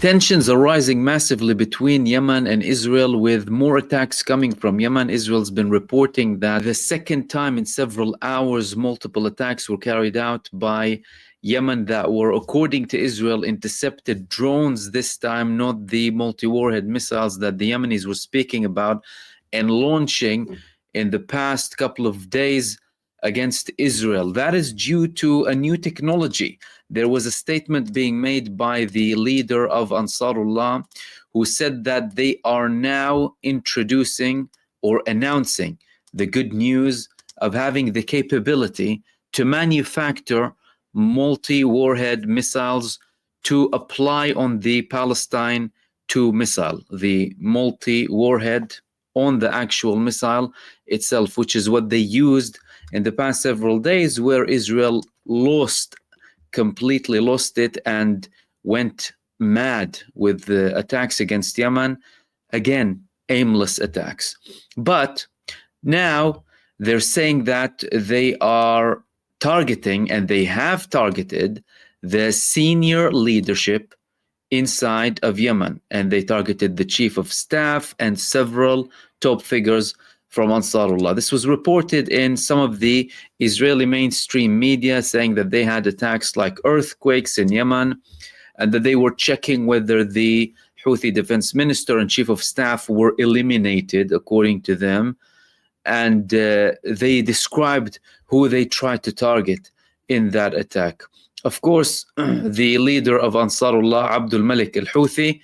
tensions are rising massively between Yemen and Israel, with more attacks coming from Yemen. Israel's been reporting that the second time in several hours, multiple attacks were carried out by Yemen that were, according to Israel, intercepted drones this time, not the multi-warhead missiles that the Yemenis were speaking about and launching in the past couple of days against Israel. That is due to a new technology. There was a statement being made by the leader of Ansarullah, who said that they are now introducing or announcing the good news of having the capability to manufacture multi-warhead missiles to apply on the Palestine 2 missile, the multi-warhead on the actual missile itself, which is what they used in the past several days, where Israel completely lost it and went mad with the attacks against Yemen. Again, aimless attacks. But now they're saying that they are targeting, and they have targeted, the senior leadership inside of Yemen, and they targeted the chief of staff and several top figures from Ansarullah. This was reported in some of the Israeli mainstream media, saying that they had attacks like earthquakes in Yemen, and that they were checking whether the Houthi defense minister and chief of staff were eliminated, according to them. And they described who they tried to target in that attack. Of course, the leader of Ansarullah, Abdul Malik al-Houthi,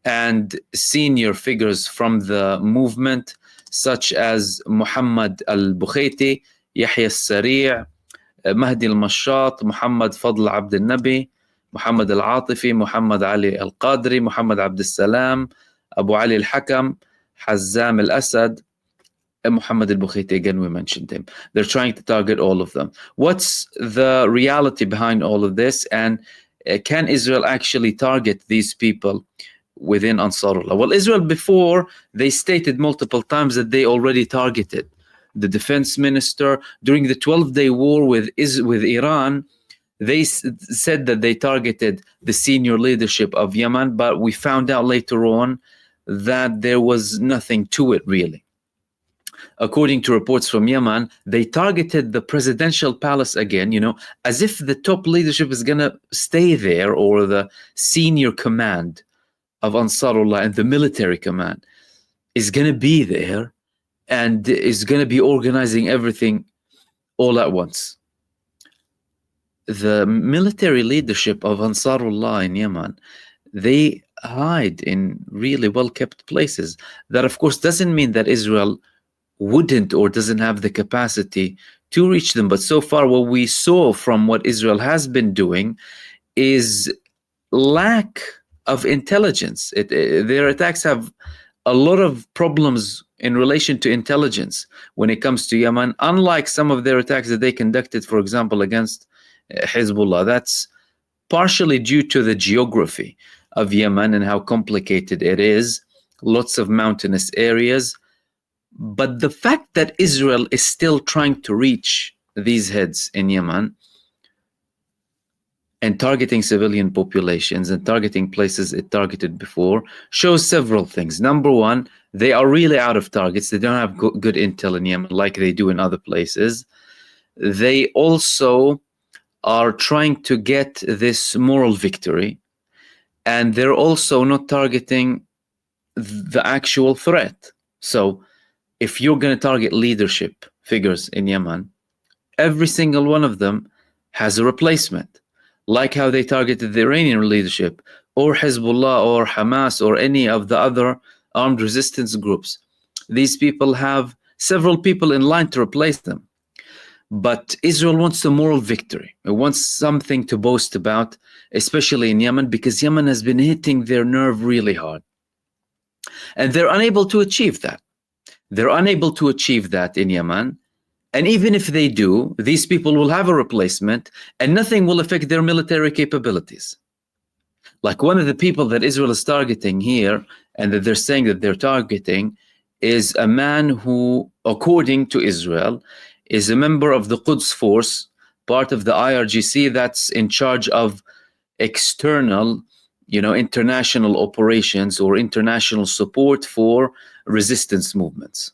and senior figures from the movement, such as Muhammad al-Bukhaiti, Yahya al-Sari', Mahdi al-Mashat, Muhammad Fadl Abd al-Nabi, Muhammad al-Atifi, Muhammad Ali al-Qadri, Muhammad Abd al-Salam, Abu Ali al-Hakam, Hazzam al-Asad, and Muhammad al-Bukhaiti, again, we mentioned him. They're trying to target all of them. What's the reality behind all of this? And can Israel actually target these people within Ansarullah? Well, Israel before, they stated multiple times that they already targeted the defense minister. During the 12-day war with Iran, they said that they targeted the senior leadership of Yemen, but we found out later on that there was nothing to it, really. According to reports from Yemen, they targeted the presidential palace again, as if the top leadership is going to stay there, or the senior command of Ansarullah and the military command is going to be there and is going to be organizing everything all at once. The military leadership of Ansarullah in Yemen, they hide in really well-kept places. That, of course, doesn't mean that Israel wouldn't or doesn't have the capacity to reach them. But so far, what we saw from what Israel has been doing is lack of intelligence. Their attacks have a lot of problems in relation to intelligence when it comes to Yemen, unlike some of their attacks that they conducted, for example, against Hezbollah. That's partially due to the geography of Yemen and how complicated it is, lots of mountainous areas. But the fact that Israel is still trying to reach these heads in Yemen and targeting civilian populations and targeting places it targeted before shows several things. Number one, they are really out of targets. They don't have good intel in Yemen like they do in other places. They also are trying to get this moral victory, and they're also not targeting the actual threat. So if you're going to target leadership figures in Yemen, every single one of them has a replacement, like how they targeted the Iranian leadership, or Hezbollah, or Hamas, or any of the other armed resistance groups. These people have several people in line to replace them. But Israel wants a moral victory. It wants something to boast about, especially in Yemen, because Yemen has been hitting their nerve really hard. And they're unable to achieve that. They're unable to achieve that in Yemen. And even if they do, these people will have a replacement, and nothing will affect their military capabilities. Like one of the people that Israel is targeting here, and that they're saying that they're targeting, is a man who, according to Israel, is a member of the Quds Force, part of the IRGC that's in charge of external, international operations or international support for resistance movements.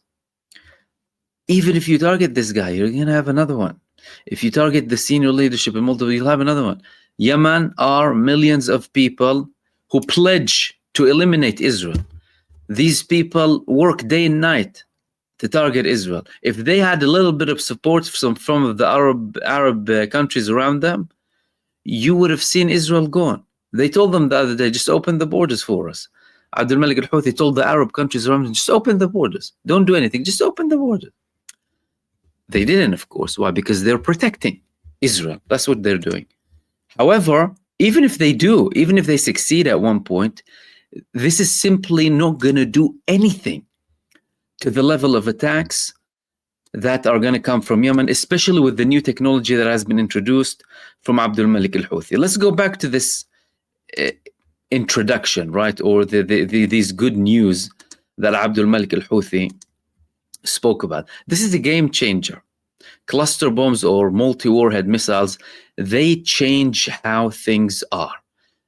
Even if you target this guy, you're going to have another one. If you target the senior leadership in Moldova, you'll have another one. Yemen are millions of people who pledge to eliminate Israel. These people work day and night to target Israel. If they had a little bit of support from the Arab countries around them, you would have seen Israel gone. They told them the other day, just open the borders for us. Abdul Malik al-Houthi told the Arab countries around them, just open the borders. Don't do anything, just open the borders. They didn't, of course. Why? Because they're protecting Israel. That's what they're doing. However, even if they do, even if they succeed at one point, this is simply not going to do anything to the level of attacks that are going to come from Yemen, especially with the new technology that has been introduced from Abdul Malik al-Houthi. Let's go back to this introduction, right? Or these good news that Abdul Malik al-Houthi spoke about. This is a game changer. Cluster bombs or multi-warhead missiles, they change how things are.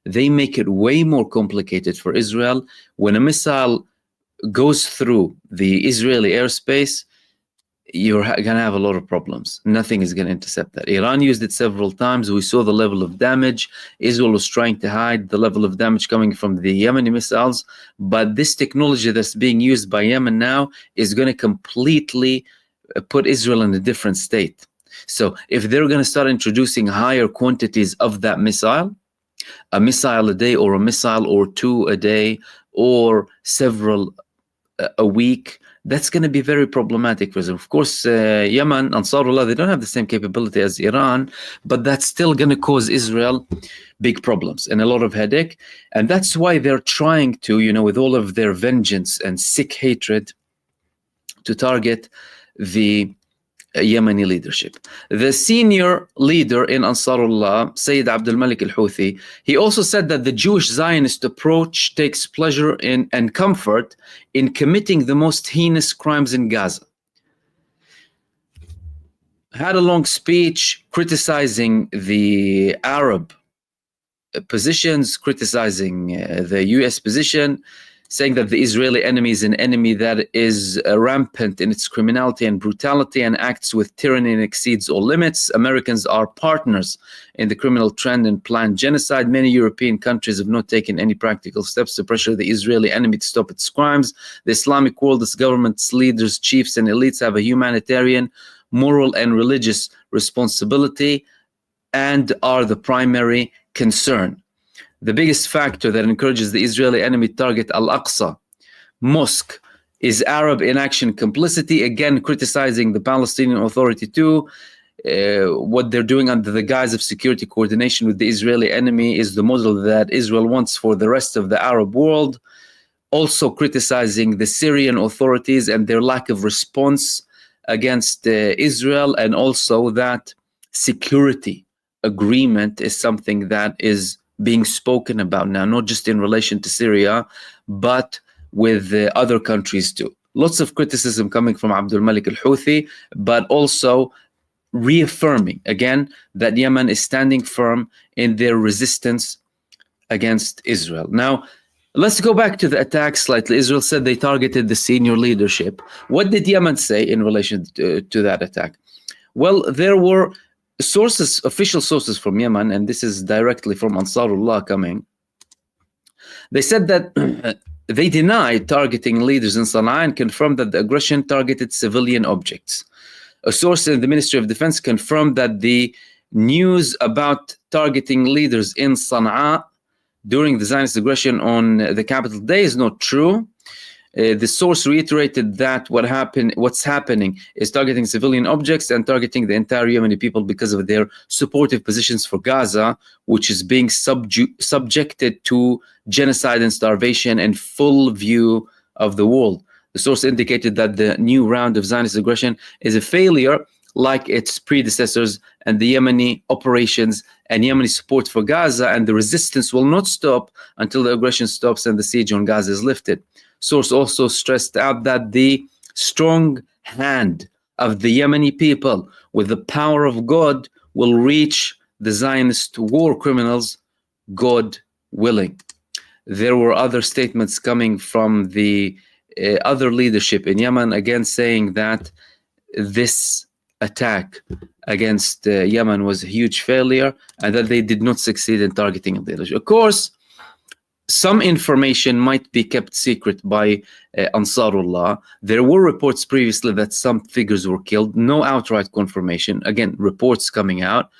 They make it way more complicated for Israel. When a missile goes through the Israeli airspace, you're going to have a lot of problems. Nothing is going to intercept that. Iran used it several times. We saw the level of damage. Israel was trying to hide the level of damage coming from the Yemeni missiles. But this technology that's being used by Yemen now is going to completely put Israel in a different state. So if they're going to start introducing higher quantities of that missile, a missile a day or a missile or two a day or several a week, that's going to be very problematic for them. Of course, Yemen, Ansarullah, they don't have the same capability as Iran, but that's still going to cause Israel big problems and a lot of headache. And that's why they're trying to, with all of their vengeance and sick hatred, to target the Yemeni leadership. The senior leader in Ansarullah, Sayyid Abdul Malik al-Houthi, he also said that the Jewish Zionist approach takes pleasure in and comfort in committing the most heinous crimes in Gaza. Had a long speech criticizing the Arab positions, criticizing the US position, saying that the Israeli enemy is an enemy that is rampant in its criminality and brutality and acts with tyranny and exceeds all limits. Americans are partners in the criminal trend and planned genocide. Many European countries have not taken any practical steps to pressure the Israeli enemy to stop its crimes. The Islamic world, its governments, leaders, chiefs, and elites have a humanitarian, moral, and religious responsibility and are the primary concern. The biggest factor that encourages the Israeli enemy to target Al-Aqsa Mosque is Arab inaction complicity, again criticizing the Palestinian Authority too. What they're doing under the guise of security coordination with the Israeli enemy is the model that Israel wants for the rest of the Arab world. Also criticizing the Syrian authorities and their lack of response against Israel, and also that security agreement is something that is being spoken about now, not just in relation to Syria, but with other countries too. Lots of criticism coming from Abdul Malik al-Houthi, but also reaffirming again that Yemen is standing firm in their resistance against Israel. Now, let's go back to the attack slightly. Israel said they targeted the senior leadership. What did Yemen say in relation to that attack? Well, there were sources, official sources from Yemen, and this is directly from Ansarullah coming. They said that they denied targeting leaders in Sana'a and confirmed that the aggression targeted civilian objects. A source in the Ministry of Defense confirmed that the news about targeting leaders in Sana'a during the Zionist aggression on the capital day is not true. The source reiterated that what's happening is targeting civilian objects and targeting the entire Yemeni people because of their supportive positions for Gaza, which is being subjected to genocide and starvation in full view of the world. The source indicated that the new round of Zionist aggression is a failure like its predecessors, and the Yemeni operations and Yemeni support for Gaza and the resistance will not stop until the aggression stops and the siege on Gaza is lifted. Source also stressed out that the strong hand of the Yemeni people with the power of God will reach the Zionist war criminals, God willing. there were other statements coming from the other leadership in Yemen, again saying that this attack against Yemen was a huge failure and that they did not succeed in targeting the leadership. Of course, some information might be kept secret by Ansarullah. There were reports previously that some figures were killed. No outright confirmation. Again, reports coming out.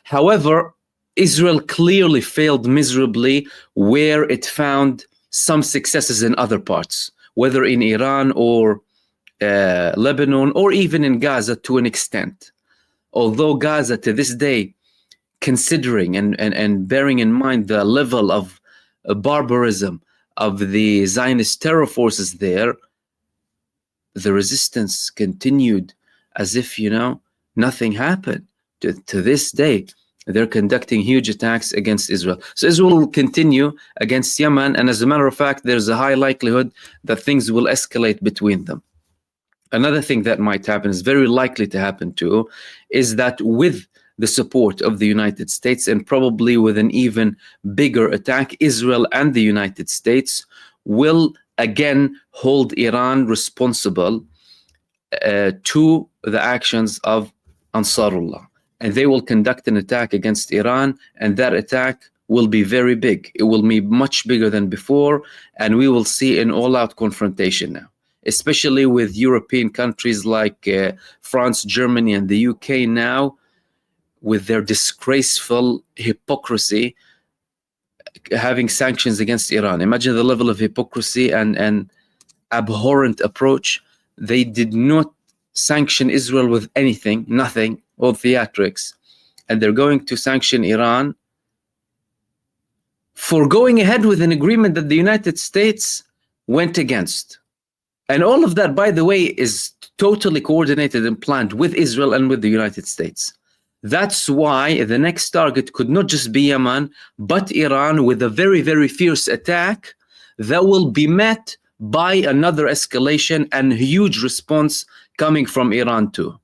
However, Israel clearly failed miserably where it found some successes in other parts, whether in Iran or Lebanon or even in Gaza to an extent. Although Gaza to this day, considering and bearing in mind the level of barbarism of the Zionist terror forces there, the resistance continued as if, nothing happened. To this day, they're conducting huge attacks against Israel. So Israel will continue against Yemen, and as a matter of fact, there's a high likelihood that things will escalate between them. Another thing that might happen, is very likely to happen too, is that with the support of the United States and probably with an even bigger attack, Israel and the United States will again hold Iran responsible to the actions of Ansarullah. And they will conduct an attack against Iran, and that attack will be very big. It will be much bigger than before, and we will see an all-out confrontation now, especially with European countries like France, Germany, and the UK now, with their disgraceful hypocrisy, having sanctions against Iran. Imagine the level of hypocrisy and abhorrent approach. They did not sanction Israel with anything, nothing, all theatrics, and they're going to sanction Iran for going ahead with an agreement that the United States went against. And all of that, by the way, is totally coordinated and planned with Israel and with the United States. That's why the next target could not just be Yemen, but Iran, with a very, very fierce attack that will be met by another escalation and huge response coming from Iran too.